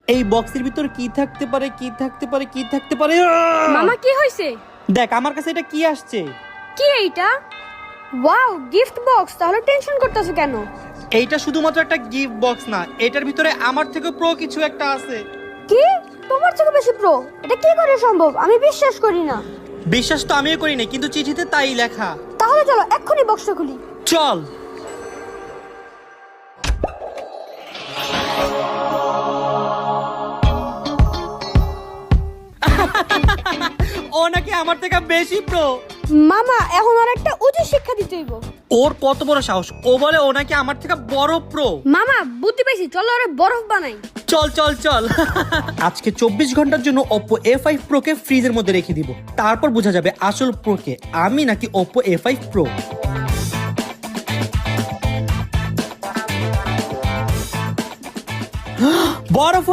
এই বক্সের ভিতর কি থাকতে পারে কি থাকতে পারে কি থাকতে পারে মামা কি হইছে? দেখ আমার কাছে এটা কি আসছে। কি এইটা? Wow, gift box. তাহলে টেনশন করতেছো কেন? এইটা শুধুমাত্র একটা গিফট বক্স না, এটার ভিতরে আমার থেকে প্রো কিছু একটা আছে। কি? তোমার থেকে বেশি প্রো? এটা কি করে সম্ভব? আমি বিশ্বাস করি না। বিশ্বাস তো আমিও করি না, কিন্তু চিঠিতে তাই লেখা। তাহলে চলো এক্ষুনি বক্সটা খুলি। চল। ও নাকি আমার থেকে বেশি প্রো। মামা এখন আর একটা উচিত শিক্ষা দিতে হইব। ওর কত বড় সাহস, ও বলে ও নাকি আমার থেকে বড় প্রো। মামা বুদ্ধি পাইছি, চলো ওরে বরফ বানাই। চল চল চল। আজকে 24 ঘন্টার জন্য Oppo A5 Pro কে ফ্রিজের মধ্যে রেখে দিব, তারপর বোঝা যাবে আসল প্রো কে, আমি নাকি Oppo A5 Pro। বরফ